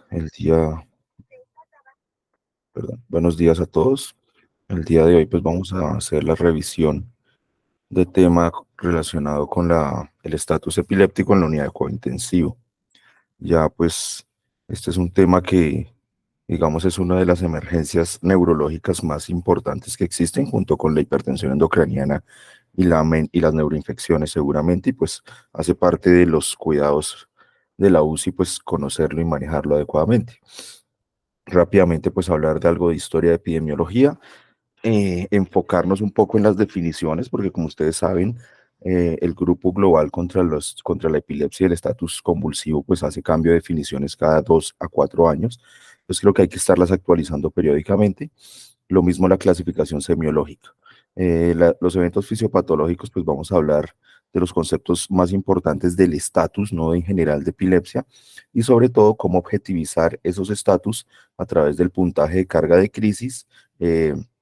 El día, perdón, buenos días a todos. El día de hoy pues vamos a hacer la revisión de tema relacionado con el estatus epiléptico en la unidad de cuidado intensivo. Ya pues este es un tema que digamos es una de las emergencias neurológicas más importantes que existen junto con la hipertensión endocraniana y las neuroinfecciones seguramente y pues hace parte de los cuidados de la UCI pues conocerlo y manejarlo adecuadamente. Rápidamente pues hablar de algo de historia de epidemiología, enfocarnos un poco en las definiciones, porque como ustedes saben, el Grupo Global contra la Epilepsia y el Estatus Convulsivo pues hace cambio de definiciones cada 2 a 4 años, entonces creo que hay que estarlas actualizando periódicamente. Lo mismo la clasificación semiológica. Los eventos fisiopatológicos, pues vamos a hablar de los conceptos más importantes del estatus, no en general de epilepsia, y sobre todo cómo objetivizar esos estatus a través del puntaje de carga de crisis,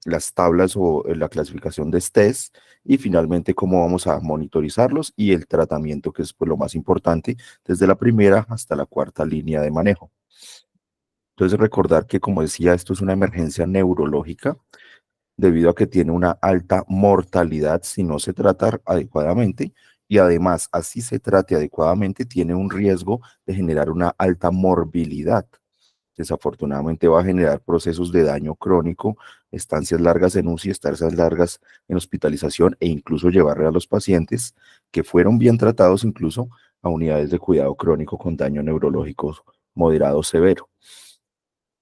las tablas o la clasificación de STES, y finalmente cómo vamos a monitorizarlos y el tratamiento, que es pues, lo más importante, desde la primera hasta la cuarta línea de manejo. Entonces recordar que, como decía, esto es una emergencia neurológica debido a que tiene una alta mortalidad si no se trata adecuadamente y además, así se trate adecuadamente, tiene un riesgo de generar una alta morbilidad. Desafortunadamente va a generar procesos de daño crónico, estancias largas en UCI, estancias largas en hospitalización e incluso llevarle a los pacientes que fueron bien tratados incluso a unidades de cuidado crónico con daño neurológico moderado severo.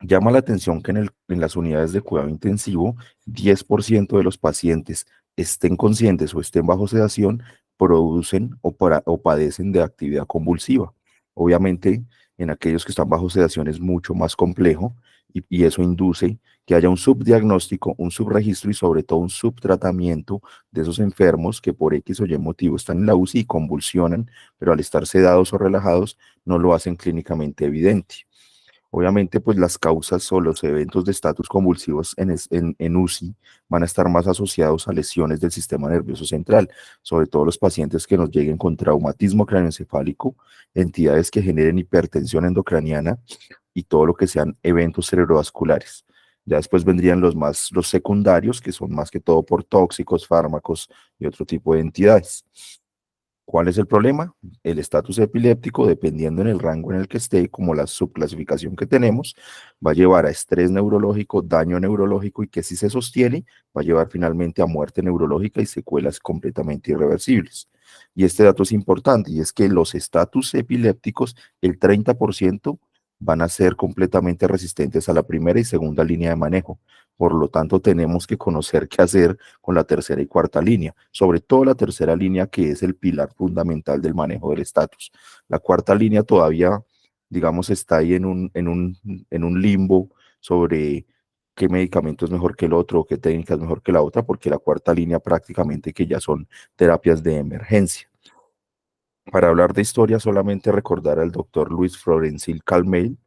Llama la atención que en las unidades de cuidado intensivo, 10% de los pacientes estén conscientes o estén bajo sedación, producen o padecen de actividad convulsiva. Obviamente, en aquellos que están bajo sedación es mucho más complejo y eso induce que haya un subdiagnóstico, un subregistro y sobre todo un subtratamiento de esos enfermos que por X o Y motivo están en la UCI y convulsionan, pero al estar sedados o relajados no lo hacen clínicamente evidente. Obviamente, pues las causas o los eventos de estatus convulsivos en UCI van a estar más asociados a lesiones del sistema nervioso central, sobre todo los pacientes que nos lleguen con traumatismo craneoencefálico, entidades que generen hipertensión endocraniana y todo lo que sean eventos cerebrovasculares. Ya después vendrían los secundarios, que son más que todo por tóxicos, fármacos y otro tipo de entidades. ¿Cuál es el problema? El estatus epiléptico, dependiendo en el rango en el que esté, como la subclasificación que tenemos, va a llevar a estrés neurológico, daño neurológico y que si se sostiene, va a llevar finalmente a muerte neurológica y secuelas completamente irreversibles. Y este dato es importante y es que los estatus epilépticos, el 30% van a ser completamente resistentes a la primera y segunda línea de manejo. Por lo tanto, tenemos que conocer qué hacer con la tercera y cuarta línea, sobre todo la tercera línea que es el pilar fundamental del manejo del estatus. La cuarta línea todavía, digamos, está ahí en un limbo sobre qué medicamento es mejor que el otro, qué técnica es mejor que la otra, porque la cuarta línea prácticamente que ya son terapias de emergencia. Para hablar de historia, solamente recordar al doctor Luis Florencil Calmel.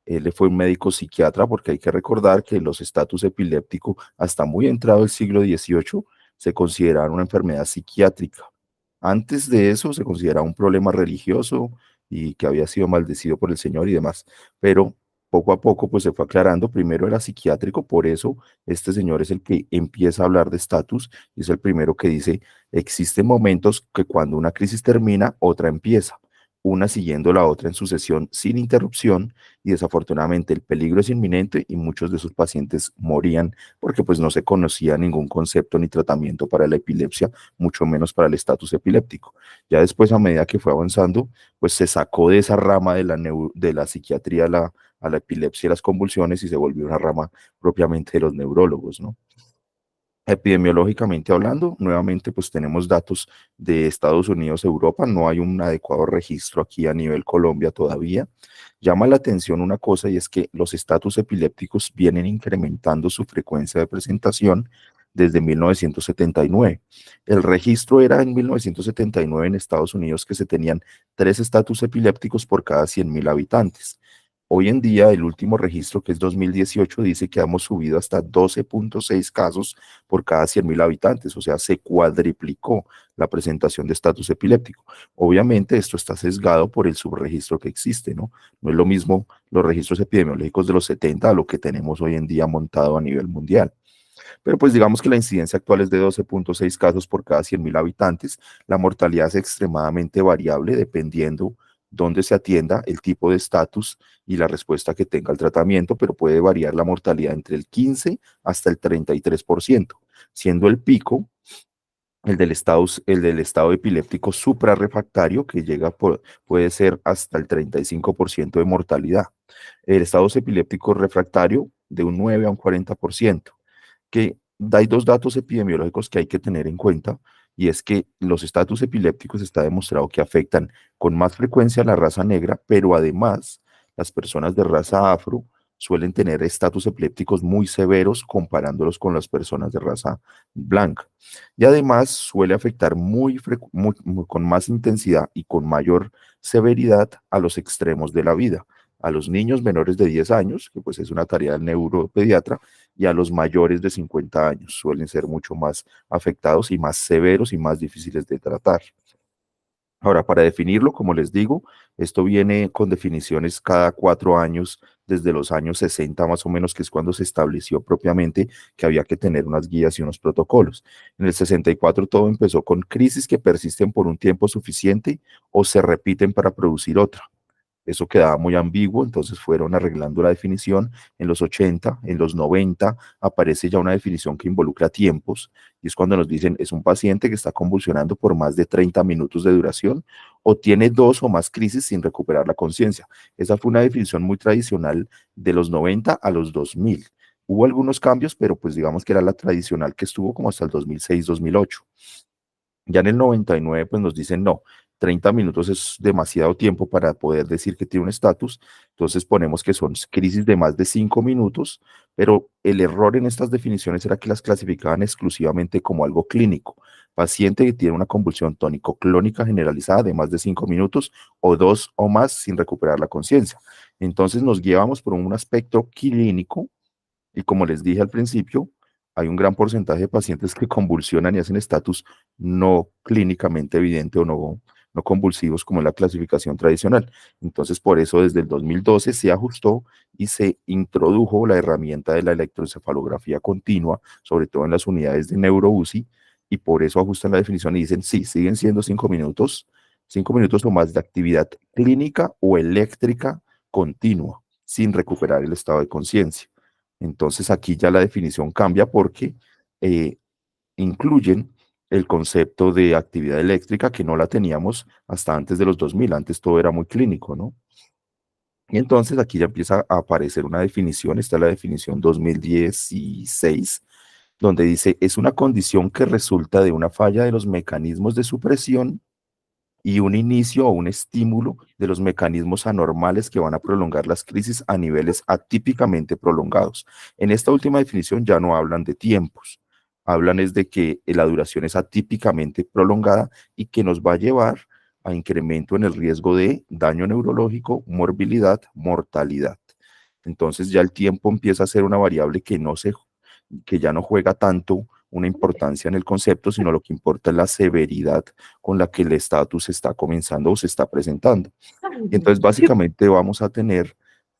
Él fue un médico psiquiatra porque hay que recordar que los estatus epilépticos, hasta muy entrado el siglo XVIII, se consideraban una enfermedad psiquiátrica. Antes de eso se consideraba un problema religioso y que había sido maldecido por el Señor y demás. Pero poco a poco pues se fue aclarando. Primero era psiquiátrico, por eso este señor es el que empieza a hablar de estatus y es el primero que dice, existen momentos que cuando una crisis termina, otra empieza, una siguiendo la otra en sucesión sin interrupción y desafortunadamente el peligro es inminente y muchos de sus pacientes morían porque pues no se conocía ningún concepto ni tratamiento para la epilepsia, mucho menos para el estatus epiléptico. Ya después, a medida que fue avanzando, pues se sacó de esa rama de la psiquiatría a la epilepsia y las convulsiones y se volvió una rama propiamente de los neurólogos, ¿no? Epidemiológicamente hablando, nuevamente pues tenemos datos de Estados Unidos, Europa, no hay un adecuado registro aquí a nivel Colombia todavía. Llama la atención una cosa y es que los estatus epilépticos vienen incrementando su frecuencia de presentación desde 1979. El registro era en 1979 en Estados Unidos que se tenían 3 estatus epilépticos por cada 100.000 habitantes. Hoy en día, el último registro, que es 2018, dice que hemos subido hasta 12,6 casos por cada 100.000 habitantes, o sea, se cuadriplicó la presentación de estatus epiléptico. Obviamente, esto está sesgado por el subregistro que existe, ¿no? No es lo mismo los registros epidemiológicos de los 70 a lo que tenemos hoy en día montado a nivel mundial. Pero pues digamos que la incidencia actual es de 12,6 casos por cada 100.000 habitantes. La mortalidad es extremadamente variable dependiendo dónde se atienda, el tipo de estatus y la respuesta que tenga el tratamiento, pero puede variar la mortalidad entre el 15 hasta el 33%, siendo el pico el del estado epiléptico suprarrefractario, que puede ser hasta el 35% de mortalidad. El estado epiléptico refractario de un 9 a un 40%, que hay dos datos epidemiológicos que hay que tener en cuenta, y es que los estatus epilépticos está demostrado que afectan con más frecuencia a la raza negra, pero además las personas de raza afro suelen tener estatus epilépticos muy severos comparándolos con las personas de raza blanca. Y además suele afectar con más intensidad y con mayor severidad a los extremos de la vida, a los niños menores de 10 años, que pues es una tarea del neuropediatra, y a los mayores de 50 años. Suelen ser mucho más afectados y más severos y más difíciles de tratar. Ahora, para definirlo, como les digo, esto viene con definiciones cada 4 años, desde los años 60 más o menos, que es cuando se estableció propiamente que había que tener unas guías y unos protocolos. En el 64 todo empezó con crisis que persisten por un tiempo suficiente o se repiten para producir otra. Eso quedaba muy ambiguo, entonces fueron arreglando la definición. En los 80, en los 90, aparece ya una definición que involucra tiempos, y es cuando nos dicen, es un paciente que está convulsionando por más de 30 minutos de duración o tiene dos o más crisis sin recuperar la conciencia. Esa fue una definición muy tradicional de los 90 a los 2000. Hubo algunos cambios, pero pues digamos que era la tradicional que estuvo como hasta el 2006-2008. Ya en el 99, pues nos dicen no, 30 minutos es demasiado tiempo para poder decir que tiene un estatus, entonces ponemos que son crisis de más de 5 minutos, pero el error en estas definiciones era que las clasificaban exclusivamente como algo clínico. Paciente que tiene una convulsión tónico-clónica generalizada de más de 5 minutos o dos o más sin recuperar la conciencia. Entonces nos guiábamos por un aspecto clínico y como les dije al principio, hay un gran porcentaje de pacientes que convulsionan y hacen estatus no clínicamente evidente o no convulsivos como en la clasificación tradicional. Entonces, por eso desde el 2012 se ajustó y se introdujo la herramienta de la electroencefalografía continua, sobre todo en las unidades de neuro-UCI, y por eso ajustan la definición y dicen, sí, siguen siendo 5 minutos o más de actividad clínica o eléctrica continua, sin recuperar el estado de conciencia. Entonces aquí ya la definición cambia porque eh, incluyen el concepto de actividad eléctrica que no la teníamos hasta antes de los 2000. Antes todo era muy clínico, ¿no? Y entonces aquí ya empieza a aparecer una definición, esta es la definición 2016, donde dice, es una condición que resulta de una falla de los mecanismos de supresión y un inicio o un estímulo de los mecanismos anormales que van a prolongar las crisis a niveles atípicamente prolongados. En esta última definición ya no hablan de tiempos, hablan es de que la duración es atípicamente prolongada y que nos va a llevar a incremento en el riesgo de daño neurológico, morbilidad, mortalidad. Entonces ya el tiempo empieza a ser una variable que ya no juega tanto una importancia en el concepto, sino lo que importa es la severidad con la que el estatus está comenzando o se está presentando. Y entonces básicamente vamos a tener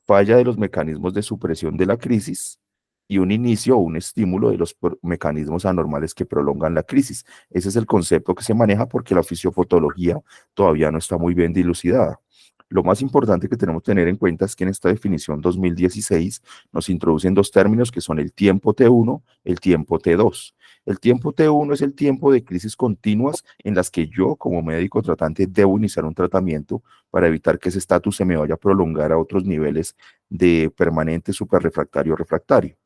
falla de los mecanismos de supresión de la crisis y un inicio o un estímulo de los mecanismos anormales que prolongan la crisis. Ese es el concepto que se maneja porque la fisiopatología todavía no está muy bien dilucidada. Lo más importante que tenemos que tener en cuenta es que en esta definición 2016 nos introducen dos términos que son el tiempo T1, el tiempo T2. El tiempo T1 es el tiempo de crisis continuas en las que yo como médico tratante debo iniciar un tratamiento para evitar que ese estatus se me vaya a prolongar a otros niveles de permanente superrefractario o refractario.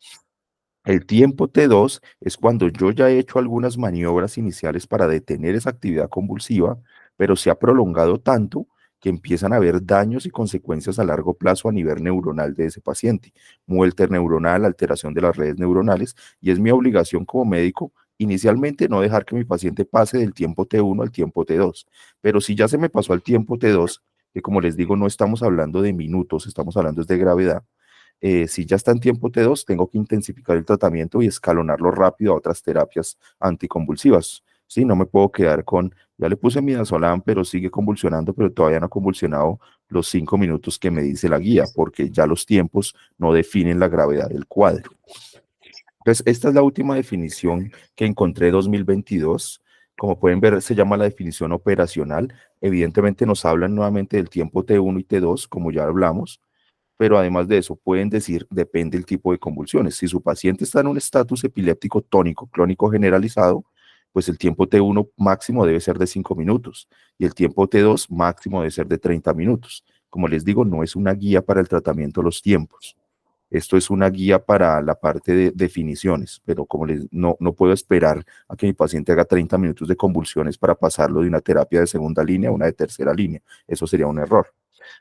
El tiempo T2 es cuando yo ya he hecho algunas maniobras iniciales para detener esa actividad convulsiva, pero se ha prolongado tanto que empiezan a haber daños y consecuencias a largo plazo a nivel neuronal de ese paciente, muerte neuronal, alteración de las redes neuronales, y es mi obligación como médico inicialmente no dejar que mi paciente pase del tiempo T1 al tiempo T2, pero si ya se me pasó al tiempo T2, que como les digo, no estamos hablando de minutos, estamos hablando de gravedad. Si ya está en tiempo T2, tengo que intensificar el tratamiento y escalonarlo rápido a otras terapias anticonvulsivas. Sí, no me puedo quedar con, ya le puse midazolam, pero sigue convulsionando, pero todavía no ha convulsionado los 5 minutos que me dice la guía, porque ya los tiempos no definen la gravedad del cuadro. Entonces, esta es la última definición que encontré 2022. Como pueden ver, se llama la definición operacional. Evidentemente nos hablan nuevamente del tiempo T1 y T2, como ya hablamos, pero además de eso pueden decir, depende del tipo de convulsiones. Si su paciente está en un estatus epiléptico tónico clónico generalizado, pues el tiempo T1 máximo debe ser de 5 minutos y el tiempo T2 máximo debe ser de 30 minutos. Como les digo, no es una guía para el tratamiento de los tiempos. Esto es una guía para la parte de definiciones, pero como les, no puedo esperar a que mi paciente haga 30 minutos de convulsiones para pasarlo de una terapia de segunda línea a una de tercera línea. Eso sería un error.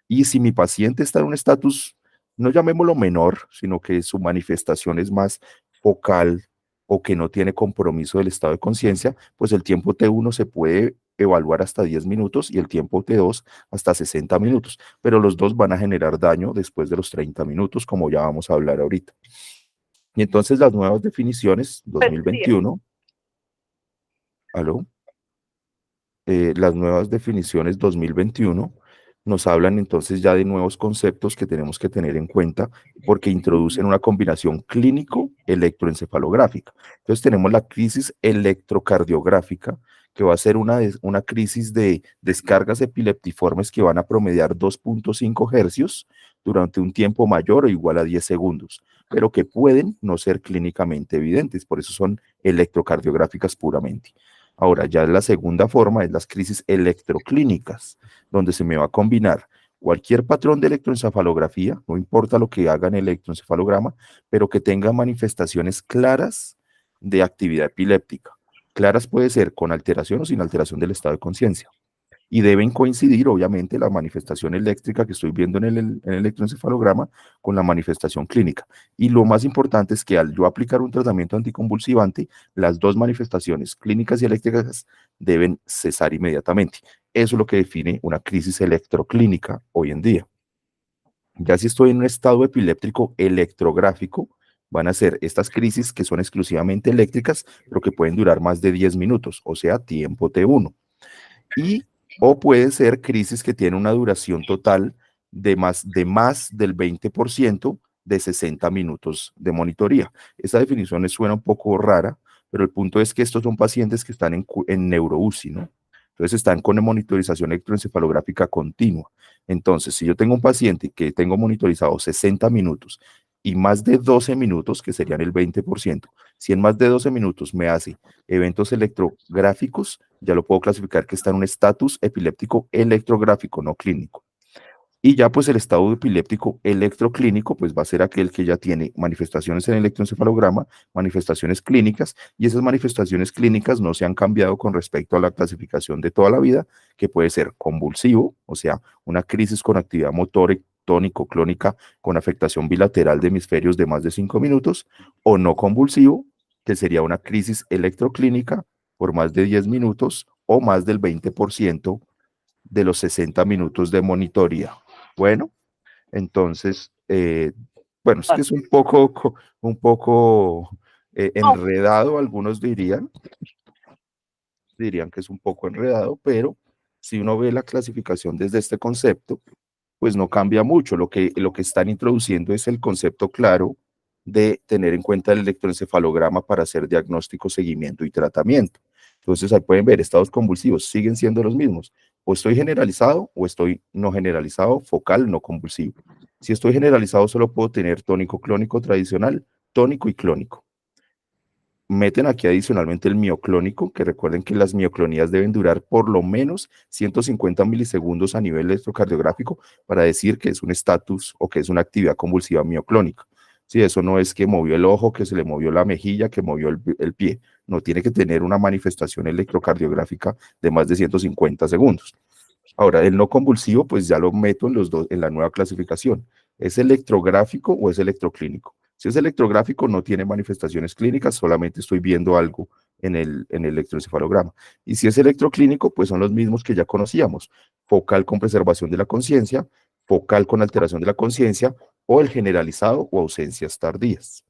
Y si mi paciente está en un estatus, no llamémoslo menor, sino que su manifestación es más focal o que no tiene compromiso del estado de conciencia, pues el tiempo T1 se puede evaluar hasta 10 minutos y el tiempo T2 hasta 60 minutos, pero los dos van a generar daño después de los 30 minutos, como ya vamos a hablar ahorita. Y entonces las nuevas definiciones, 2021, ¿aló? Las nuevas definiciones 2021 nos hablan entonces ya de nuevos conceptos que tenemos que tener en cuenta porque introducen una combinación clínico-electroencefalográfica. Entonces tenemos la crisis electrocardiográfica, que va a ser una crisis de descargas epileptiformes que van a promediar 2.5 hercios durante un tiempo mayor o igual a 10 segundos, pero que pueden no ser clínicamente evidentes, por eso son electrocardiográficas puramente. Ahora, ya la segunda forma es las crisis electroclínicas, donde se me va a combinar cualquier patrón de electroencefalografía, no importa lo que haga en el electroencefalograma, pero que tenga manifestaciones claras de actividad epiléptica. Claras puede ser con alteración o sin alteración del estado de conciencia y deben coincidir, obviamente, la manifestación eléctrica que estoy viendo en el electroencefalograma con la manifestación clínica. Y lo más importante es que al yo aplicar un tratamiento anticonvulsivante, las dos manifestaciones clínicas y eléctricas deben cesar inmediatamente. Eso es lo que define una crisis electroclínica hoy en día. Ya si estoy en un estado epiléptico electrográfico, van a ser estas crisis que son exclusivamente eléctricas, pero que pueden durar más de 10 minutos, o sea, tiempo T1. Y o puede ser crisis que tiene una duración total de más del 20% de 60 minutos de monitoría. Esta definición les suena un poco rara, pero el punto es que estos son pacientes que están en neuro-UCI, ¿no? Entonces están con monitorización electroencefalográfica continua. Entonces, si yo tengo un paciente que tengo monitorizado 60 minutos y más de 12 minutos, que serían el 20%, si en más de 12 minutos me hace eventos electrográficos, ya lo puedo clasificar que está en un estatus epiléptico electrográfico, no clínico. Y ya pues el estado epiléptico electroclínico pues va a ser aquel que ya tiene manifestaciones en el electroencefalograma, manifestaciones clínicas, y esas manifestaciones clínicas no se han cambiado con respecto a la clasificación de toda la vida, que puede ser convulsivo, o sea, una crisis con actividad motora tónico-clónica con afectación bilateral de hemisferios de más de 5 minutos, o no convulsivo, que sería una crisis electroclínica por más de 10 minutos o más del 20% de los 60 minutos de monitoría. Bueno, entonces, bueno, es que es un poco enredado, algunos dirían que es un poco enredado, pero si uno ve la clasificación desde este concepto, pues no cambia mucho. Lo que están introduciendo es el concepto claro de tener en cuenta el electroencefalograma para hacer diagnóstico, seguimiento y tratamiento. Entonces, ahí pueden ver, estados convulsivos siguen siendo los mismos. O estoy generalizado o estoy no generalizado, focal, no convulsivo. Si estoy generalizado, solo puedo tener tónico clónico tradicional, tónico y clónico. Meten aquí adicionalmente el mioclónico, que recuerden que las mioclonías deben durar por lo menos 150 milisegundos a nivel electrocardiográfico para decir que es un estatus o que es una actividad convulsiva mioclónica. Sí, eso no es que movió el ojo, que se le movió la mejilla, que movió el pie. No tiene que tener una manifestación electrocardiográfica de más de 150 segundos. Ahora, el no convulsivo, pues ya lo meto en los dos, en la nueva clasificación. ¿Es electrográfico o es electroclínico? Si es electrográfico, no tiene manifestaciones clínicas, solamente estoy viendo algo en el electroencefalograma. Y si es electroclínico, pues son los mismos que ya conocíamos: focal con preservación de la conciencia, focal con alteración de la conciencia, o el generalizado o ausencias tardías.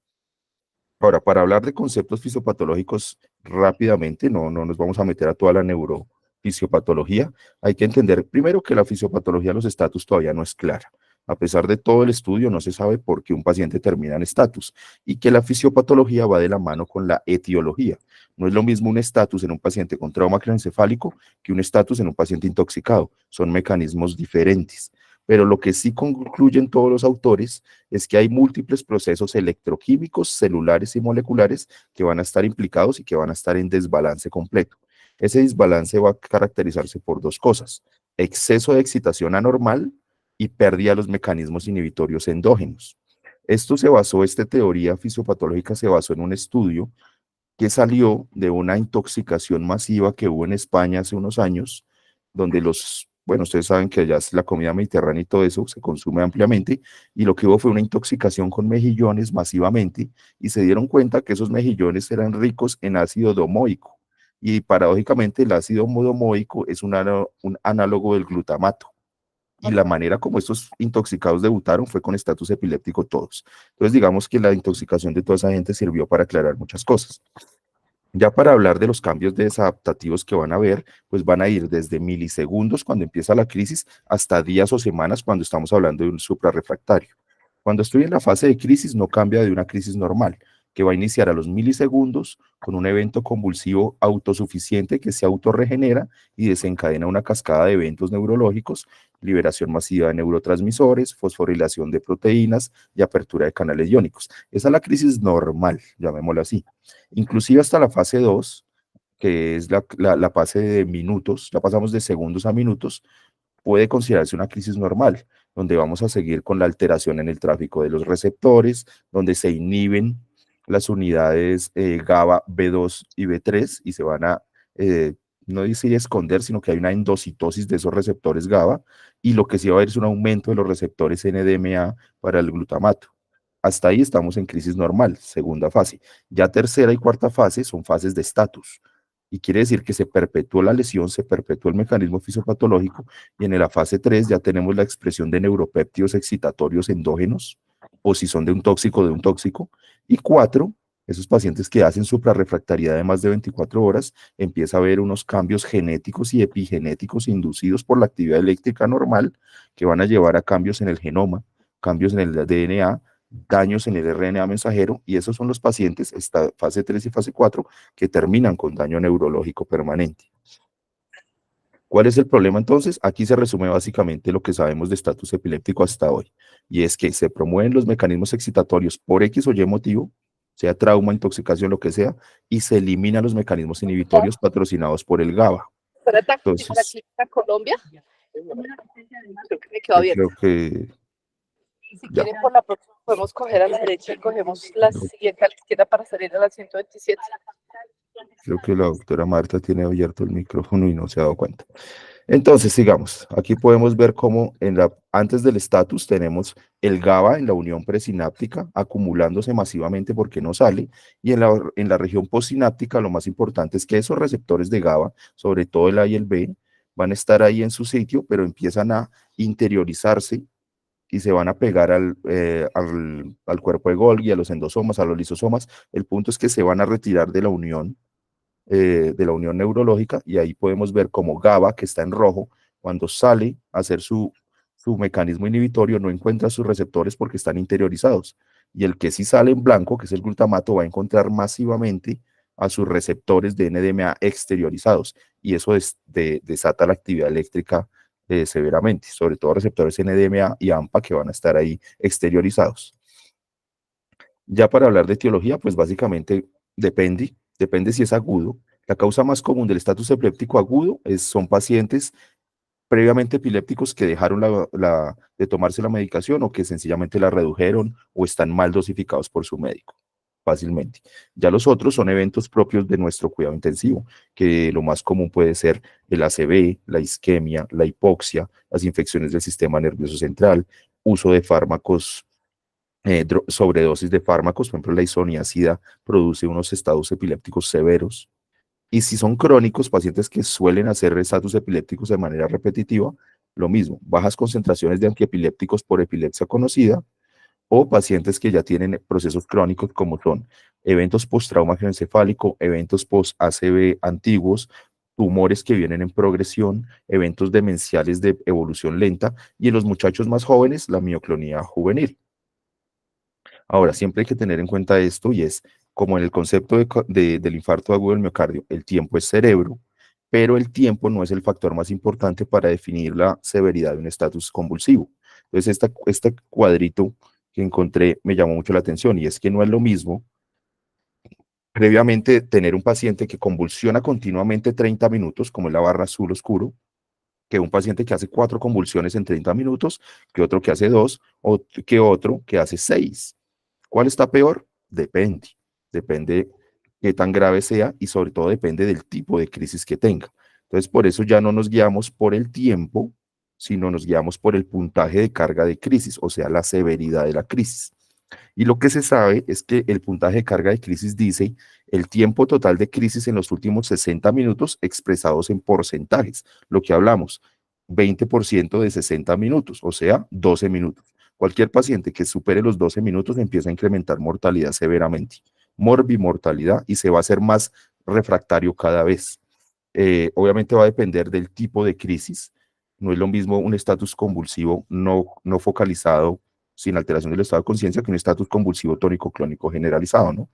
Ahora, para hablar de conceptos fisiopatológicos rápidamente, no nos vamos a meter a toda la neurofisiopatología. Hay que entender primero que la fisiopatología de los estatus todavía no es clara. A pesar de todo el estudio, no se sabe por qué un paciente termina en estatus, y que la fisiopatología va de la mano con la etiología. No es lo mismo un estatus en un paciente con trauma craneoencefálico que un estatus en un paciente intoxicado. Son mecanismos diferentes. Pero lo que sí concluyen todos los autores es que hay múltiples procesos electroquímicos, celulares y moleculares que van a estar implicados y que van a estar en desbalance completo. Ese desbalance va a caracterizarse por dos cosas: exceso de excitación anormal y pérdida de los mecanismos inhibitorios endógenos. Esta teoría fisiopatológica se basó en un estudio que salió de una intoxicación masiva que hubo en España hace unos años, donde bueno, ustedes saben que allá la comida mediterránea y todo eso se consume ampliamente, y lo que hubo fue una intoxicación con mejillones masivamente, y se dieron cuenta que esos mejillones eran ricos en ácido domoico, y paradójicamente el ácido domoico es un análogo del glutamato. Y la manera como estos intoxicados debutaron fue con estatus epiléptico todos. Entonces, digamos que la intoxicación de toda esa gente sirvió para aclarar muchas cosas. Ya para hablar de los cambios desadaptativos que van a haber, pues van a ir desde milisegundos cuando empieza la crisis hasta días o semanas cuando estamos hablando de un suprarrefractario. Cuando estoy en la fase de crisis, no cambia de una crisis normal, que va a iniciar a los milisegundos con un evento convulsivo autosuficiente que se autorregenera y desencadena una cascada de eventos neurológicos: liberación masiva de neurotransmisores, fosforilación de proteínas y apertura de canales iónicos. Esa es la crisis normal, llamémoslo así. Inclusive hasta la fase 2, que es la fase de minutos, la pasamos de segundos a minutos, puede considerarse una crisis normal, donde vamos a seguir con la alteración en el tráfico de los receptores, donde se inhiben las unidades GABA, B2 y B3, y se van a, no decir esconder, sino que hay una endocitosis de esos receptores GABA, y lo que sí va a haber es un aumento de los receptores NDMA para el glutamato. Hasta ahí estamos en crisis normal, segunda fase. Ya tercera y cuarta fase son fases de estatus, y quiere decir que se perpetuó la lesión, se perpetuó el mecanismo fisiopatológico, y en la fase 3 ya tenemos la expresión de neuropéptidos excitatorios endógenos, o si son de un tóxico, de un tóxico. Y 4, esos pacientes que hacen suprarrefractariedad de más de 24 horas, empieza a haber unos cambios genéticos y epigenéticos inducidos por la actividad eléctrica normal, que van a llevar a cambios en el genoma, cambios en el DNA, daños en el RNA mensajero, y esos son los pacientes, esta fase 3 y fase 4, que terminan con daño neurológico permanente. ¿Cuál es el problema entonces? Aquí se resume básicamente lo que sabemos de estatus epiléptico hasta hoy, y es que se promueven los mecanismos excitatorios por X o Y motivo, sea trauma, intoxicación, lo que sea, y se eliminan los mecanismos inhibitorios patrocinados por el GABA. Entonces, ¿A Colombia? Creo que me quedó yo abierto. creo que Si ya, quieren, por la próxima podemos coger a la derecha y cogemos la siguiente a la izquierda para salir a la 127. creo que la doctora Marta tiene abierto el micrófono y no se ha dado cuenta. Entonces, sigamos. Aquí podemos ver cómo antes del estatus tenemos el GABA en la unión presináptica acumulándose masivamente porque no sale, y en la región postsináptica lo más importante es que esos receptores de GABA, sobre todo el A y el B, van a estar ahí en su sitio, pero empiezan a interiorizarse y se van a pegar al cuerpo de Golgi, a los endosomas, a los lisosomas. El punto es que se van a retirar de la unión neurológica, y ahí podemos ver como GABA, que está en rojo, cuando sale a hacer su mecanismo inhibitorio, no encuentra sus receptores porque están interiorizados, y el que sí sale en blanco, que es el glutamato, va a encontrar masivamente a sus receptores de NDMA exteriorizados, y eso desata la actividad eléctrica severamente, sobre todo receptores NDMA y AMPA que van a estar ahí exteriorizados. Ya para hablar de etiología, pues básicamente depende si es agudo. La causa más común del estatus epiléptico agudo son pacientes previamente epilépticos que dejaron de tomarse la medicación, o que sencillamente la redujeron o están mal dosificados por su médico, fácilmente. Ya los otros son eventos propios de nuestro cuidado intensivo, que lo más común puede ser el ACV, la isquemia, la hipoxia, las infecciones del sistema nervioso central, uso de fármacos, sobredosis de fármacos. Por ejemplo, la isoniazida produce unos estados epilépticos severos. Y si son crónicos, pacientes que suelen hacer estatus epilépticos de manera repetitiva, lo mismo, bajas concentraciones de antiepilépticos por epilepsia conocida, o pacientes que ya tienen procesos crónicos como son eventos post-trauma encefálico, eventos post-ACV antiguos, tumores que vienen en progresión, eventos demenciales de evolución lenta y en los muchachos más jóvenes la mioclonía juvenil. Ahora, siempre hay que tener en cuenta esto y es como en el concepto del infarto agudo del miocardio, el tiempo es cerebro, pero el tiempo no es el factor más importante para definir la severidad de un estatus convulsivo. Entonces, este cuadrito que encontré me llamó mucho la atención y es que no es lo mismo previamente tener un paciente que convulsiona continuamente 30 minutos, como es la barra azul oscuro, que un paciente que hace 4 convulsiones en 30 minutos, que otro que hace 2 o que otro que hace 6. ¿Cuál está peor? Depende. Depende qué tan grave sea y sobre todo depende del tipo de crisis que tenga. Entonces, por eso ya no nos guiamos por el tiempo, sino nos guiamos por el puntaje de carga de crisis, o sea, la severidad de la crisis. Y lo que se sabe es que el puntaje de carga de crisis dice el tiempo total de crisis en los últimos 60 minutos expresados en porcentajes, lo que hablamos, 20% de 60 minutos, o sea, 12 minutos. Cualquier paciente que supere los 12 minutos empieza a incrementar mortalidad severamente, morbimortalidad, y se va a hacer más refractario cada vez. Obviamente va a depender del tipo de crisis. No es lo mismo un estatus convulsivo no focalizado sin alteración del estado de conciencia que un estatus convulsivo tónico clónico generalizado, ¿no?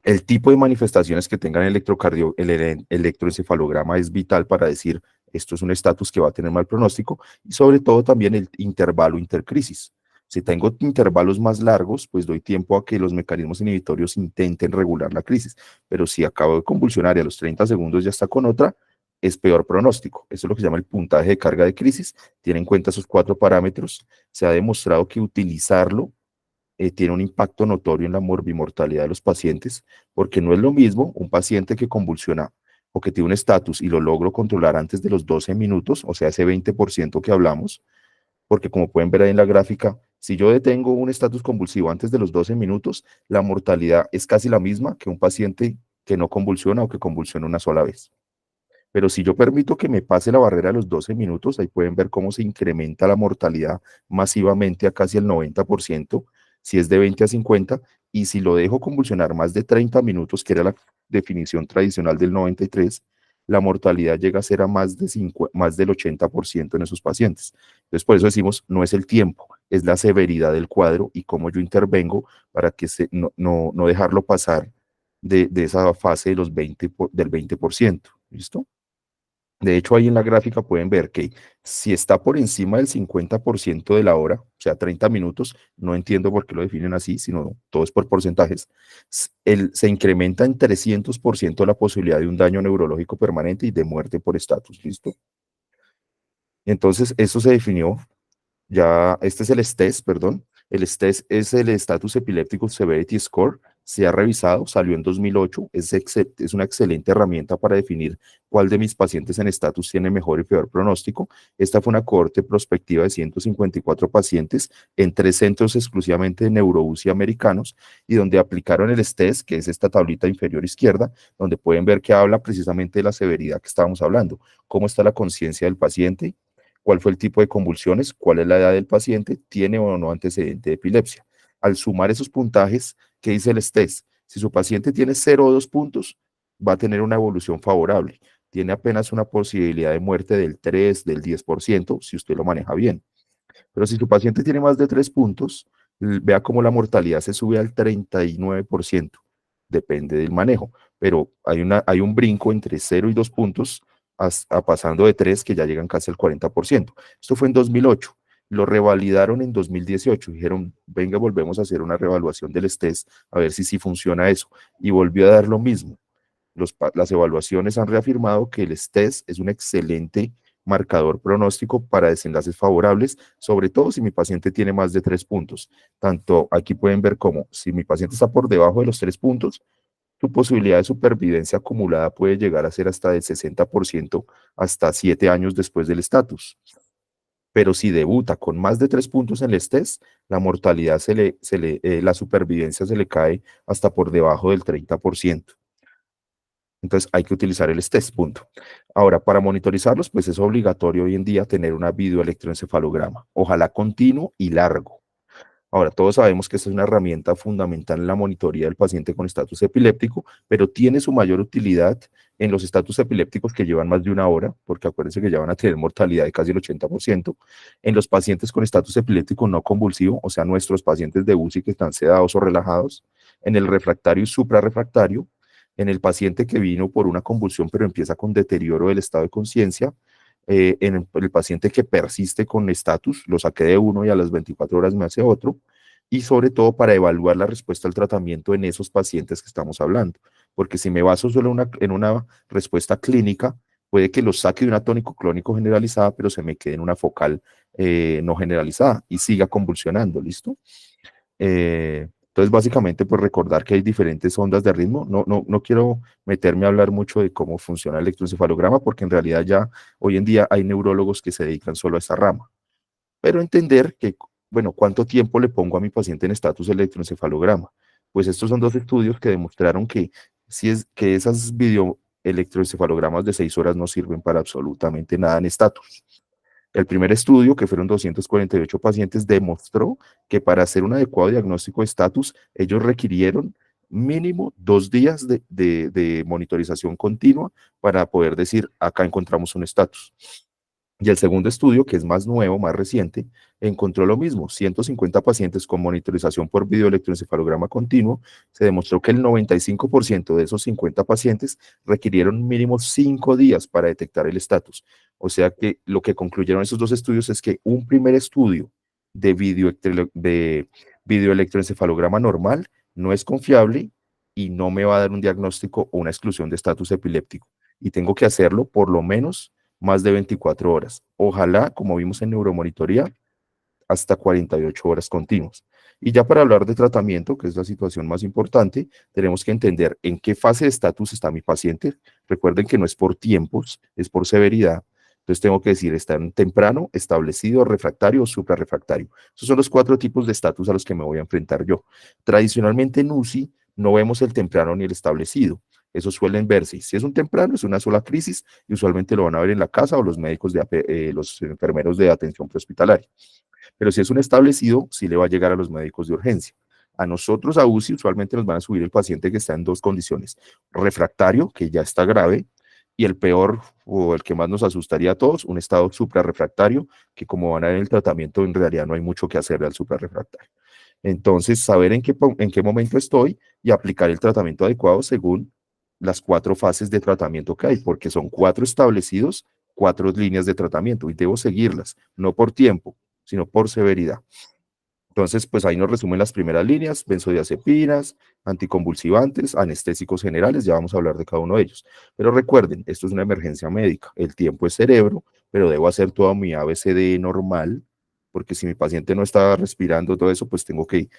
El tipo de manifestaciones que tengan el electroencefalograma es vital para decir esto es un estatus que va a tener mal pronóstico y sobre todo también el intervalo intercrisis. Si tengo intervalos más largos, pues doy tiempo a que los mecanismos inhibitorios intenten regular la crisis. Pero si acabo de convulsionar y a los 30 segundos ya está con otra, es peor pronóstico. Eso es lo que se llama el puntaje de carga de crisis. Tiene en cuenta esos 4 parámetros. Se ha demostrado que utilizarlo tiene un impacto notorio en la morbimortalidad de los pacientes, porque no es lo mismo un paciente que convulsiona o que tiene un estatus y lo logro controlar antes de los 12 minutos, o sea, ese 20% que hablamos, porque como pueden ver ahí en la gráfica, si yo detengo un estatus convulsivo antes de los 12 minutos, la mortalidad es casi la misma que un paciente que no convulsiona o que convulsiona una sola vez. Pero si yo permito que me pase la barrera de los 12 minutos, ahí pueden ver cómo se incrementa la mortalidad masivamente a casi el 90%, si es de 20 a 50, y si lo dejo convulsionar más de 30 minutos, que era la definición tradicional del 93, la mortalidad llega a ser a más del 80% en esos pacientes. Entonces, por eso decimos, no es el tiempo, es la severidad del cuadro y cómo yo intervengo para que no dejarlo pasar de esa fase de del 20%. ¿Listo? De hecho, ahí en la gráfica pueden ver que si está por encima del 50% de la hora, o sea, 30 minutos, no entiendo por qué lo definen así, sino todo es por porcentajes, se incrementa en 300% la posibilidad de un daño neurológico permanente y de muerte por estatus, ¿listo? Entonces, eso se definió ya, este es el STES, perdón. El STES es el Status Epilepticus Severity Score. Se ha revisado, salió en 2008. Es una excelente herramienta para definir cuál de mis pacientes en estatus tiene mejor y peor pronóstico. Esta fue una cohorte prospectiva de 154 pacientes en 3 centros exclusivamente de neuro-UCI americanos y donde aplicaron el STES, que es esta tablita inferior izquierda, donde pueden ver que habla precisamente de la severidad que estábamos hablando. Cómo está la conciencia del paciente, cuál fue el tipo de convulsiones, cuál es la edad del paciente, tiene o no antecedente de epilepsia. Al sumar esos puntajes, ¿qué dice el STES? Si su paciente tiene 0 o 2 puntos, va a tener una evolución favorable. Tiene apenas una posibilidad de muerte del 3, del 10%, si usted lo maneja bien. Pero si su paciente tiene más de 3 puntos, vea cómo la mortalidad se sube al 39%. Depende del manejo, pero hay un brinco entre 0 y 2 puntos pasando de 3 que ya llegan casi al 40%. Esto fue en 2008. Lo revalidaron en 2018. Dijeron, venga, volvemos a hacer una reevaluación del STES a ver si sí funciona eso. Y volvió a dar lo mismo. Las evaluaciones han reafirmado que el STES es un excelente marcador pronóstico para desenlaces favorables, sobre todo si mi paciente tiene más de 3 puntos. Tanto aquí pueden ver cómo si mi paciente está por debajo de los 3 puntos, su posibilidad de supervivencia acumulada puede llegar a ser hasta del 60% hasta 7 años después del estatus. Pero si debuta con más de 3 puntos en el STES, la mortalidad la supervivencia se le cae hasta por debajo del 30%. Entonces hay que utilizar el STES, punto. Ahora, para monitorizarlos, pues es obligatorio hoy en día tener una videoelectroencefalograma, ojalá continuo y largo. Ahora, todos sabemos que esta es una herramienta fundamental en la monitoría del paciente con estatus epiléptico, pero tiene su mayor utilidad en los estatus epilépticos que llevan más de una hora, porque acuérdense que ya van a tener mortalidad de casi el 80%, en los pacientes con estatus epiléptico no convulsivo, o sea, nuestros pacientes de UCI que están sedados o relajados, en el refractario y suprarrefractario, en el paciente que vino por una convulsión pero empieza con deterioro del estado de conciencia, en el paciente que persiste con estatus, lo saqué de uno y a las 24 horas me hace otro, y sobre todo para evaluar la respuesta al tratamiento en esos pacientes que estamos hablando, porque si me baso solo en una respuesta clínica, puede que los saque de una tónico clónico generalizada, pero se me quede en una focal no generalizada y siga convulsionando, ¿listo? Entonces, básicamente, pues recordar que hay diferentes ondas de ritmo. No quiero meterme a hablar mucho de cómo funciona el electroencefalograma, porque en realidad ya hoy en día hay neurólogos que se dedican solo a esa rama. Pero entender que, bueno, ¿cuánto tiempo le pongo a mi paciente en estatus electroencefalograma? Pues estos son dos estudios que demostraron que, si es, que esas videoelectroencefalogramas de 6 horas no sirven para absolutamente nada en estatus. El primer estudio, que fueron 248 pacientes, demostró que para hacer un adecuado diagnóstico de estatus, ellos requirieron mínimo 2 días de monitorización continua para poder decir, acá encontramos un estatus. Y el segundo estudio, que es más nuevo, más reciente, encontró lo mismo, 150 pacientes con monitorización por videoelectroencefalograma continuo, se demostró que el 95% de esos 50 pacientes requirieron mínimo 5 días para detectar el estatus. O sea que lo que concluyeron esos dos estudios es que un primer estudio de videoelectroencefalograma normal no es confiable y no me va a dar un diagnóstico o una exclusión de estatus epiléptico. Y tengo que hacerlo por lo menos más de 24 horas. Ojalá, como vimos en neuromonitoría, hasta 48 horas continuas. Y ya para hablar de tratamiento, que es la situación más importante, tenemos que entender en qué fase de estatus está mi paciente. Recuerden que no es por tiempos, es por severidad. Entonces tengo que decir, está en temprano, establecido, refractario o suprarrefractario. Esos son los 4 tipos de estatus a los que me voy a enfrentar yo. Tradicionalmente en UCI no vemos el temprano ni el establecido. Eso suelen verse. Si es un temprano, es una sola crisis y usualmente lo van a ver en la casa o los médicos, los enfermeros de atención prehospitalaria. Pero si es un establecido, sí le va a llegar a los médicos de urgencia. A nosotros, a UCI, usualmente nos van a subir el paciente que está en dos condiciones: refractario, que ya está grave, y el peor o el que más nos asustaría a todos, un estado suprarrefractario, que como van a ver en el tratamiento, en realidad no hay mucho que hacerle al suprarrefractario. Entonces, saber en qué momento estoy y aplicar el tratamiento adecuado según las 4 fases de tratamiento que hay, porque son 4 establecidos, 4 líneas de tratamiento y debo seguirlas, no por tiempo, sino por severidad. Entonces, pues ahí nos resumen las primeras líneas: benzodiazepinas, anticonvulsivantes, anestésicos generales, ya vamos a hablar de cada uno de ellos. Pero recuerden, esto es una emergencia médica, el tiempo es cerebro, pero debo hacer toda mi ABCD normal, porque si mi paciente no está respirando todo eso, pues tengo que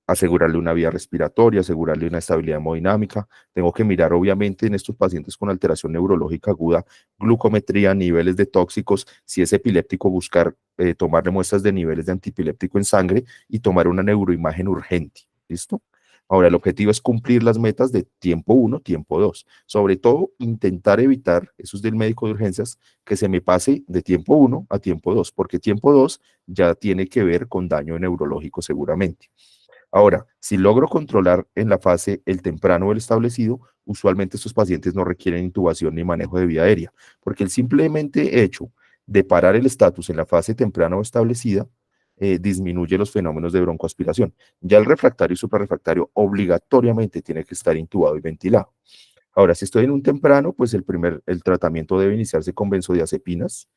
asegurarle una vía respiratoria, asegurarle una estabilidad hemodinámica. Tengo que mirar, obviamente, en estos pacientes con alteración neurológica aguda, glucometría, niveles de tóxicos, si es epiléptico, buscar tomarle muestras de niveles de antipiléptico en sangre y tomar una neuroimagen urgente. ¿Listo? Ahora, el objetivo es cumplir las metas de tiempo 1, tiempo 2. Sobre todo, intentar evitar, eso es del médico de urgencias, que se me pase de tiempo 1 a tiempo 2, porque tiempo 2 ya tiene que ver con daño neurológico seguramente. Ahora, si logro controlar en la fase el temprano o el establecido, usualmente estos pacientes no requieren intubación ni manejo de vía aérea, porque el simplemente hecho de parar el estatus en la fase temprana o establecida disminuye los fenómenos de broncoaspiración. Ya el refractario y suprarrefractario obligatoriamente tiene que estar intubado y ventilado. Ahora, si estoy en un temprano, pues el tratamiento debe iniciarse con benzodiazepinas.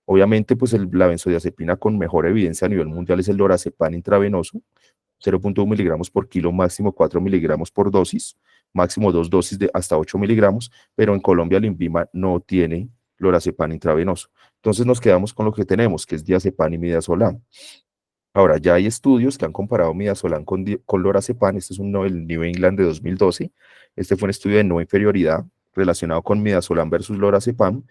Obviamente, pues la benzodiazepina con mejor evidencia a nivel mundial es el lorazepam intravenoso, 0.1 miligramos por kilo, máximo 4 miligramos por dosis, máximo 2 dosis de hasta 8 miligramos, pero en Colombia el INVIMA no tiene lorazepam intravenoso. Entonces nos quedamos con lo que tenemos, que es diazepam y midazolam. Ahora, ya hay estudios que han comparado midazolam con lorazepam. Este es el New England de 2012. Este fue un estudio de no inferioridad relacionado con midazolam versus lorazepam.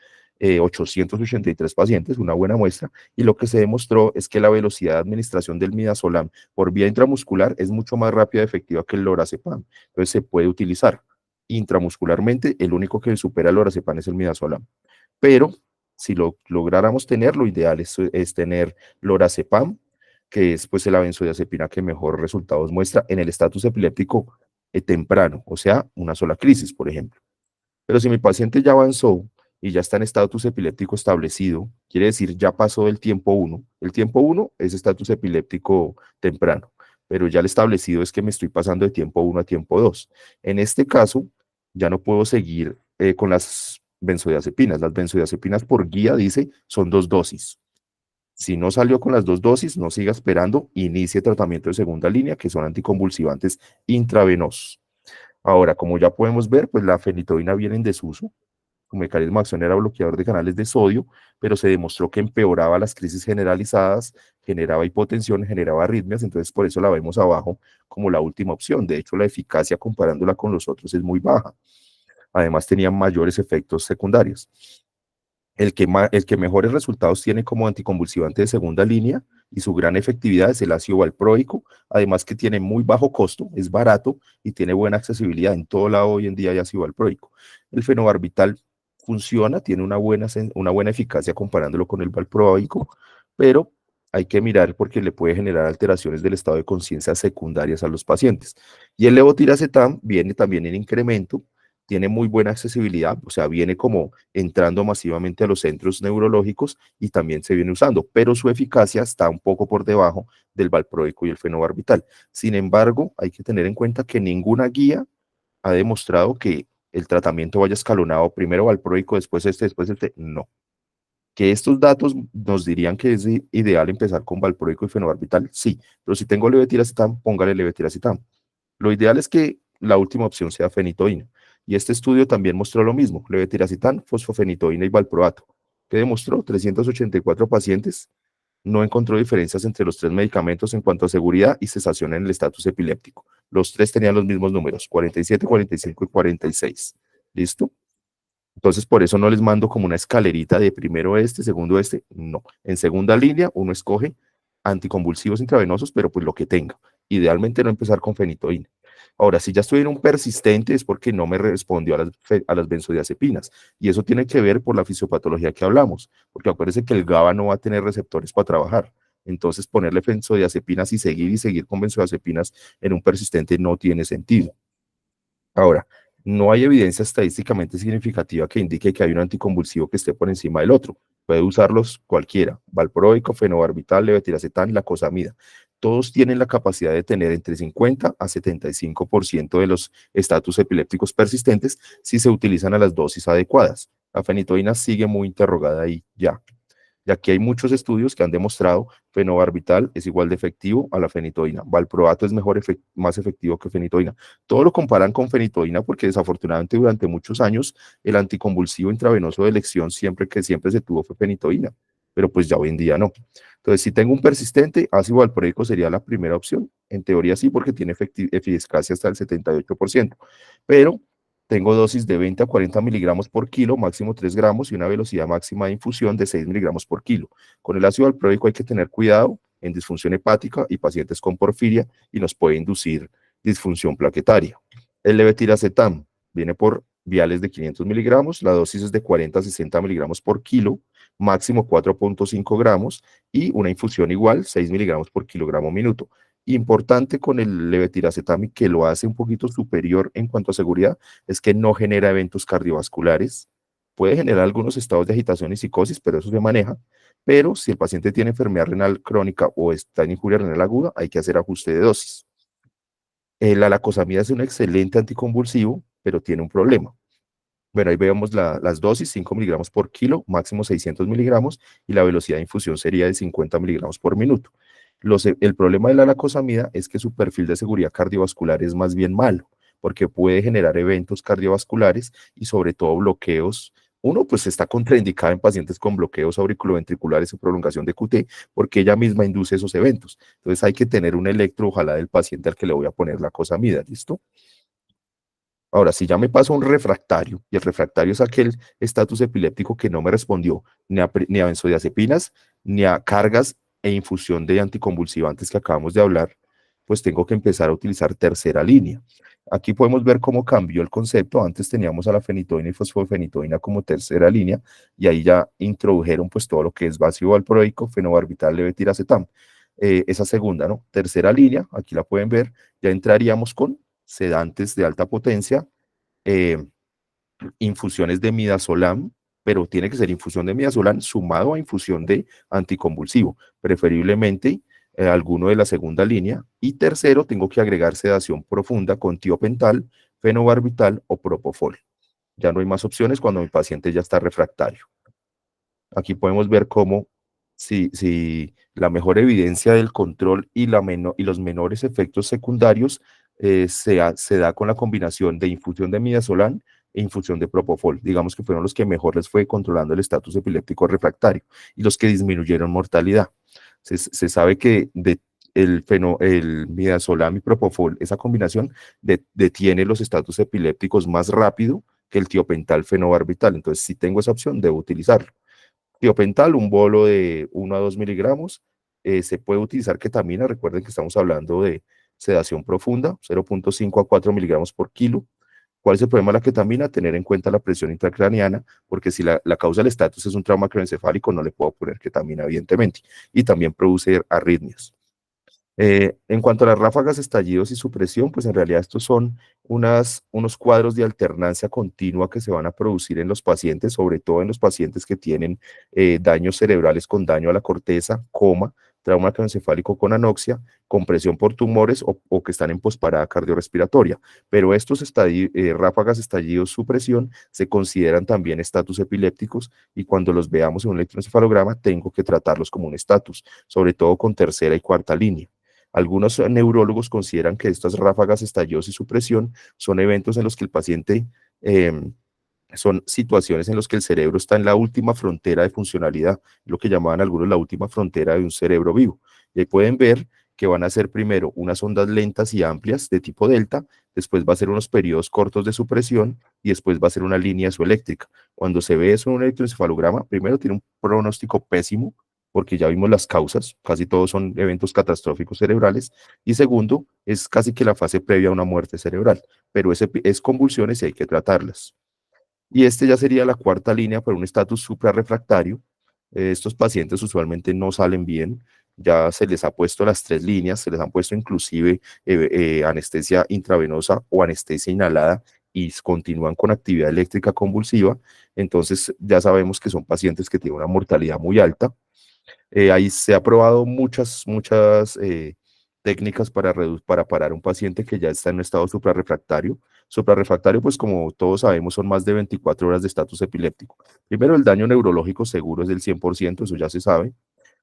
883 pacientes, una buena muestra, y lo que se demostró es que la velocidad de administración del midazolam por vía intramuscular es mucho más rápida y efectiva que el lorazepam. Entonces se puede utilizar. intramuscularmente, el único que supera el lorazepam es el midazolam. Pero si lográramos tener, lo ideal es tener lorazepam, que es pues la benzodiazepina que mejor resultados muestra en el estatus epiléptico temprano, o sea, una sola crisis, por ejemplo. Pero si mi paciente ya avanzó y ya está en estatus epiléptico establecido, quiere decir ya pasó el tiempo 1. El tiempo 1 es estatus epiléptico temprano, pero ya el establecido es que me estoy pasando de tiempo 1 a tiempo 2. En este caso, ya no puedo seguir con las benzodiazepinas. Las benzodiazepinas por guía dice son 2 dosis. Si no salió con las 2 dosis, no siga esperando, inicie tratamiento de segunda línea, que son anticonvulsivantes intravenosos. Ahora, como ya podemos ver, pues la fenitoína viene en desuso. Su mecanismo de acción era bloqueador de canales de sodio, pero se demostró que empeoraba las crisis generalizadas, generaba hipotensión, generaba arritmias, entonces por eso la vemos abajo como la última opción. De hecho, la eficacia comparándola con los otros es muy baja. Además, tenía mayores efectos secundarios. El que mejores resultados tiene como anticonvulsivante de segunda línea y su gran efectividad es el ácido valproico, además que tiene muy bajo costo, es barato y tiene buena accesibilidad. En todo lado hoy en día hay ácido valproico. El fenobarbital funciona, tiene una buena eficacia comparándolo con el valproico, pero hay que mirar porque le puede generar alteraciones del estado de conciencia secundarias a los pacientes. Y el levotiracetam viene también en incremento, tiene muy buena accesibilidad, o sea, viene como entrando masivamente a los centros neurológicos y también se viene usando, pero su eficacia está un poco por debajo del valproico y el fenobarbital. Sin embargo, hay que tener en cuenta que ninguna guía ha demostrado que el tratamiento vaya escalonado, primero valproico, después este, no. Que estos datos nos dirían que es ideal empezar con valproico y fenobarbital, sí, pero si tengo levetiracetam, póngale levetiracetam. Lo ideal es que la última opción sea fenitoína. Y este estudio también mostró lo mismo, levetiracetam, fosfofenitoína y valproato. ¿Qué demostró? 384 pacientes, no encontró diferencias entre los 3 medicamentos en cuanto a seguridad y cesación en el estatus epiléptico. Los 3 tenían los mismos números, 47, 45 y 46. ¿Listo? Entonces, por eso no les mando como una escalerita de primero este, segundo este, no. En segunda línea, uno escoge anticonvulsivos intravenosos, pero pues lo que tenga. Idealmente no empezar con fenitoína. Ahora, si ya estoy en un persistente es porque no me respondió a las benzodiazepinas. Y eso tiene que ver por la fisiopatología que hablamos, porque acuérdense que el GABA no va a tener receptores para trabajar. Entonces, ponerle benzodiazepinas y seguir con benzodiazepinas en un persistente no tiene sentido. Ahora, no hay evidencia estadísticamente significativa que indique que hay un anticonvulsivo que esté por encima del otro. Puede usarlos cualquiera, valproico, fenobarbital, levetiracetam, lacosamida. Todos tienen la capacidad de tener entre 50 a 75% de los estatus epilépticos persistentes si se utilizan a las dosis adecuadas. La fenitoína sigue muy interrogada ahí ya. Y aquí hay muchos estudios que han demostrado fenobarbital es igual de efectivo a la fenitoína. Valproato es más efectivo que fenitoína. Todo lo comparan con fenitoína porque desafortunadamente durante muchos años el anticonvulsivo intravenoso de elección siempre se tuvo fue fenitoína, pero pues ya hoy en día no. Entonces, si tengo un persistente, ácido valproico sería la primera opción. En teoría sí, porque tiene eficacia hasta el 78%. Pero tengo dosis de 20 a 40 miligramos por kilo, máximo 3 gramos, y una velocidad máxima de infusión de 6 miligramos por kilo. Con el ácido valproico hay que tener cuidado en disfunción hepática y pacientes con porfiria y nos puede inducir disfunción plaquetaria. El levetiracetam viene por viales de 500 miligramos, la dosis es de 40 a 60 miligramos por kilo, máximo 4.5 gramos y una infusión igual, 6 miligramos por kilogramo minuto. Importante con el levetiracetam, que lo hace un poquito superior en cuanto a seguridad, es que no genera eventos cardiovasculares. Puede generar algunos estados de agitación y psicosis, pero eso se maneja. Pero si el paciente tiene enfermedad renal crónica o está en injuria renal aguda, hay que hacer ajuste de dosis. La lacosamida es un excelente anticonvulsivo, pero tiene un problema. Bueno, ahí vemos las dosis, 5 miligramos por kilo, máximo 600 miligramos, y la velocidad de infusión sería de 50 miligramos por minuto. El problema de la lacosamida es que su perfil de seguridad cardiovascular es más bien malo, porque puede generar eventos cardiovasculares y sobre todo bloqueos. Uno, pues está contraindicada en pacientes con bloqueos auriculoventriculares o prolongación de QT, porque ella misma induce esos eventos. Entonces hay que tener un electro, ojalá del paciente al que le voy a poner lacosamida, ¿listo? Ahora, si ya me paso a un refractario, y el refractario es aquel estatus epiléptico que no me respondió ni a benzodiazepinas, ni a cargas e infusión de anticonvulsivantes que acabamos de hablar, pues tengo que empezar a utilizar tercera línea. Aquí podemos ver cómo cambió el concepto. Antes teníamos a la fenitoína y fosfofenitoína como tercera línea, y ahí ya introdujeron pues todo lo que es ácido valproico, fenobarbital, levetiracetam. Esa segunda, ¿no? Tercera línea, aquí la pueden ver, ya entraríamos con sedantes de alta potencia, eh, infusiones de midazolam, pero tiene que ser infusión de midazolam sumado a infusión de anticonvulsivo, preferiblemente alguno de la segunda línea. Y tercero, tengo que agregar sedación profunda con tiopental, fenobarbital o propofol. Ya no hay más opciones cuando mi paciente ya está refractario. Aquí podemos ver cómo si la mejor evidencia del control y los menores efectos secundarios se da con la combinación de infusión de midazolam e infusión de propofol. Digamos que fueron los que mejor les fue controlando el estatus epiléptico refractario y los que disminuyeron mortalidad. Se sabe que el midazolam y propofol, esa combinación detiene los estatus epilépticos más rápido que el tiopental fenobarbital. Entonces, si tengo esa opción, debo utilizarlo. Tiopental, un bolo de 1 a 2 miligramos. Se puede utilizar ketamina. Recuerden que estamos hablando de sedación profunda, 0.5 a 4 miligramos por kilo. ¿Cuál es el problema de la ketamina? Tener en cuenta la presión intracraniana, porque si la causa del estatus es un trauma craneoencefálico, no le puedo poner ketamina, evidentemente. Y también produce arritmias. En cuanto a las ráfagas, estallidos y supresión, pues en realidad estos son unos cuadros de alternancia continua que se van a producir en los pacientes, sobre todo en los pacientes que tienen daños cerebrales con daño a la corteza, coma, trauma craneoencefálico con anoxia, compresión por tumores o que están en posparada cardiorrespiratoria. Pero estos ráfagas, estallidos, supresión se consideran también estatus epilépticos y cuando los veamos en un electroencefalograma tengo que tratarlos como un estatus, sobre todo con tercera y cuarta línea. Algunos neurólogos consideran que estas ráfagas, estallidos y supresión son eventos en los que el paciente, son situaciones en las que el cerebro está en la última frontera de funcionalidad, lo que llamaban algunos la última frontera de un cerebro vivo. Y ahí pueden ver que van a ser primero unas ondas lentas y amplias de tipo delta, después va a ser unos periodos cortos de supresión y después va a ser una línea isoeléctrica. Cuando se ve eso en un electroencefalograma, primero tiene un pronóstico pésimo, porque ya vimos las causas, casi todos son eventos catastróficos cerebrales, y segundo, es casi que la fase previa a una muerte cerebral, pero es convulsiones y hay que tratarlas. Y este ya sería la cuarta línea para un estatus suprarrefractario. Estos pacientes usualmente no salen bien, ya se les ha puesto las tres líneas, se les han puesto inclusive anestesia intravenosa o anestesia inhalada y continúan con actividad eléctrica convulsiva, entonces ya sabemos que son pacientes que tienen una mortalidad muy alta. Ahí se ha probado muchas técnicas para parar un paciente que ya está en un estado suprarrefractario. Suprarrefractario, pues como todos sabemos, son más de 24 horas de estatus epiléptico. Primero, el daño neurológico seguro es del 100%, eso ya se sabe.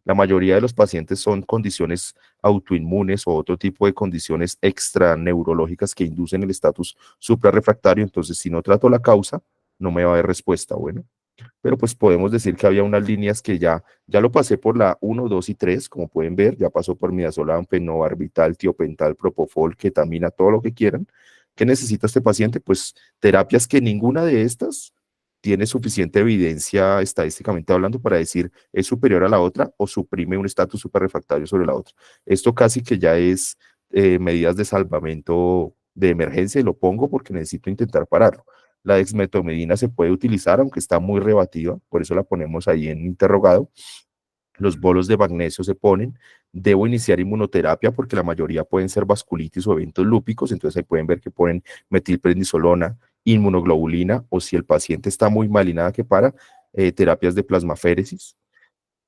La mayoría de los pacientes son condiciones autoinmunes o otro tipo de condiciones extraneurológicas que inducen el estatus suprarrefractario. Entonces, si no trato la causa, no me va a haber respuesta. Bueno, pero pues podemos decir que había unas líneas que ya lo pasé por la 1, 2 y 3, como pueden ver, ya pasó por midazolam, fenobarbital, tiopental, propofol, ketamina, todo lo que quieran. ¿Qué necesita este paciente? Pues terapias que ninguna de estas tiene suficiente evidencia estadísticamente hablando para decir es superior a la otra o suprime un estatus superrefractario sobre la otra. Esto casi que ya es medidas de salvamento de emergencia y lo pongo porque necesito intentar pararlo. La dexmetomidina se puede utilizar, aunque está muy rebativa, por eso la ponemos ahí en interrogado. Los bolos de magnesio se ponen. Debo iniciar inmunoterapia porque la mayoría pueden ser vasculitis o eventos lúpicos, entonces ahí pueden ver que ponen metilprednisolona, inmunoglobulina, o si el paciente está muy mal y nada que para, terapias de plasmaféresis.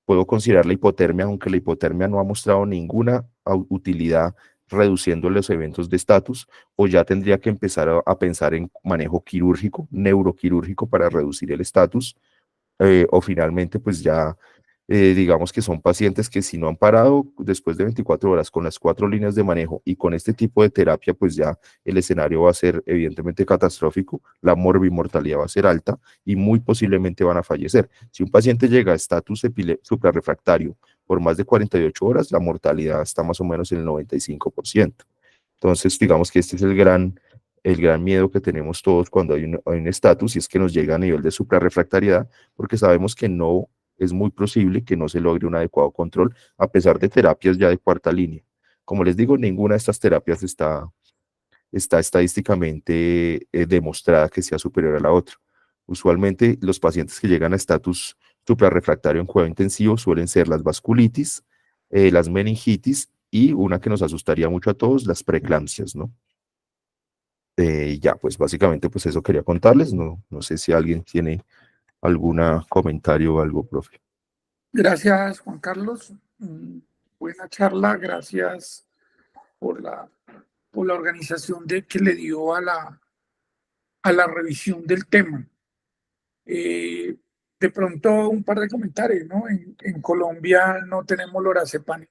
Puedo considerar la hipotermia, aunque la hipotermia no ha mostrado ninguna utilidad reduciendo los eventos de estatus, o ya tendría que empezar a pensar en manejo quirúrgico, neuroquirúrgico para reducir el estatus, o finalmente pues ya digamos que son pacientes que si no han parado después de 24 horas con las 4 líneas de manejo y con este tipo de terapia, pues ya el escenario va a ser evidentemente catastrófico, la morbimortalidad va a ser alta y muy posiblemente van a fallecer. Si un paciente llega a estatus suprarrefractario por más de 48 horas, la mortalidad está más o menos en el 95%. Entonces, digamos que este es el gran miedo que tenemos todos cuando hay un estatus, y es que nos llega a nivel de suprarrefractariedad, porque sabemos que no es muy posible que no se logre un adecuado control, a pesar de terapias ya de cuarta línea. Como les digo, ninguna de estas terapias está estadísticamente demostrada que sea superior a la otra. Usualmente los pacientes que llegan a estatus suprarrefractario en cuidado intensivo suelen ser las vasculitis, las meningitis y una que nos asustaría mucho a todos, las preeclampsias, ¿no? Ya, pues básicamente pues eso quería contarles, no sé si alguien tiene algún comentario o algo, profe. Gracias, Juan Carlos. Buena charla, gracias por la organización que le dio a la revisión del tema. De pronto, un par de comentarios, ¿no? En Colombia no tenemos lorazepam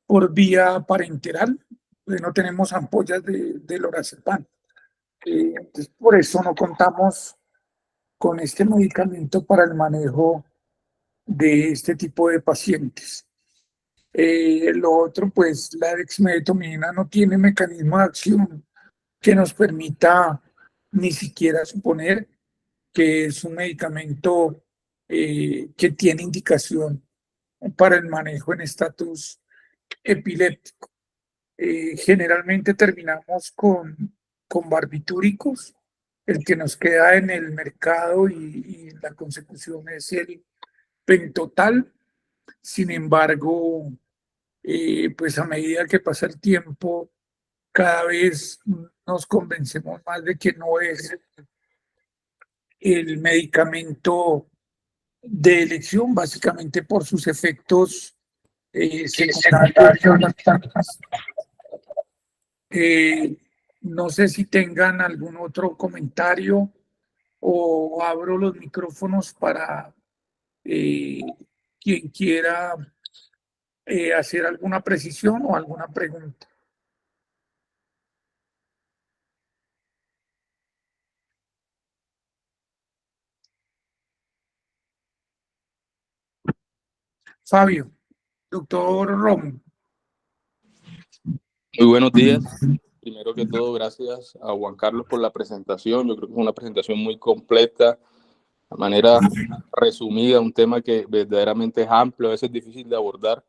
por vía parenteral, no tenemos ampollas de lorazepam. Entonces, por eso no contamos con este medicamento para el manejo de este tipo de pacientes. Lo otro, pues la dexmedetomidina no tiene mecanismo de acción que nos permita ni siquiera suponer que es un medicamento que tiene indicación para el manejo en estatus epiléptico. Generalmente terminamos con barbitúricos. El que nos queda en el mercado y la consecución es el pentotal. Sin embargo, pues a medida que pasa el tiempo, cada vez nos convencemos más de que no es el medicamento de elección, básicamente por sus efectos secundarios. No sé si tengan algún otro comentario o abro los micrófonos para quien quiera hacer alguna precisión o alguna pregunta. Fabio, doctor Romo. Muy buenos días. Primero que todo, gracias a Juan Carlos por la presentación. Yo creo que es una presentación muy completa, de manera resumida, un tema que verdaderamente es amplio, a veces es difícil de abordar.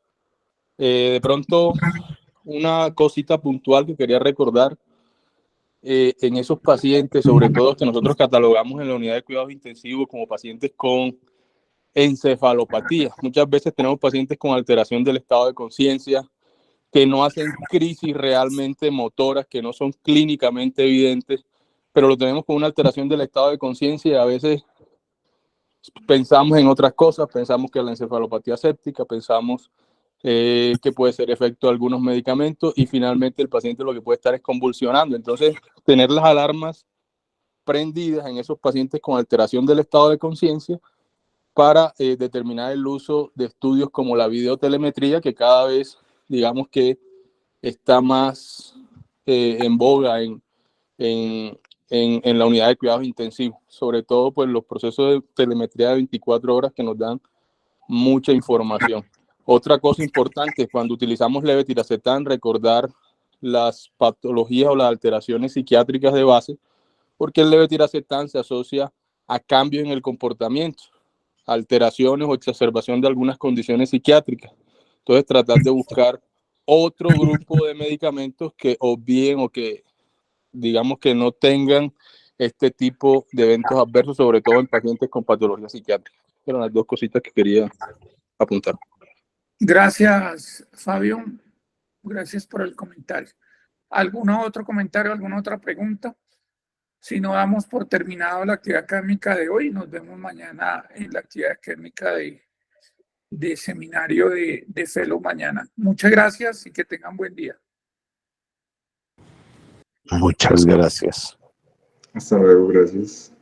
De pronto, una cosita puntual que quería recordar, en esos pacientes, sobre todo que nosotros catalogamos en la unidad de cuidados intensivos como pacientes con encefalopatía. Muchas veces tenemos pacientes con alteración del estado de conciencia, que no hacen crisis realmente motoras, que no son clínicamente evidentes, pero lo tenemos con una alteración del estado de conciencia y a veces pensamos en otras cosas, pensamos que la encefalopatía séptica, pensamos que puede ser efecto de algunos medicamentos y finalmente el paciente lo que puede estar es convulsionando. Entonces, tener las alarmas prendidas en esos pacientes con alteración del estado de conciencia para determinar el uso de estudios como la videotelemetría, que cada vez, digamos que está más en boga en la unidad de cuidados intensivos, sobre todo pues los procesos de telemetría de 24 horas que nos dan mucha información. Otra cosa importante, cuando utilizamos levetiracetam, recordar las patologías o las alteraciones psiquiátricas de base, porque el levetiracetam se asocia a cambios en el comportamiento, alteraciones o exacerbación de algunas condiciones psiquiátricas. Entonces, tratar de buscar otro grupo de medicamentos que obvien o que, digamos, que no tengan este tipo de eventos adversos, sobre todo en pacientes con patologías psiquiátricas. Eran las dos cositas que quería apuntar. Gracias, Fabio. Gracias por el comentario. ¿Algún otro comentario, alguna otra pregunta? Si no, damos por terminado la actividad académica de hoy. Nos vemos mañana en la actividad académica de seminario de Fellow mañana. Muchas gracias y que tengan buen día. Muchas gracias. Hasta luego, gracias.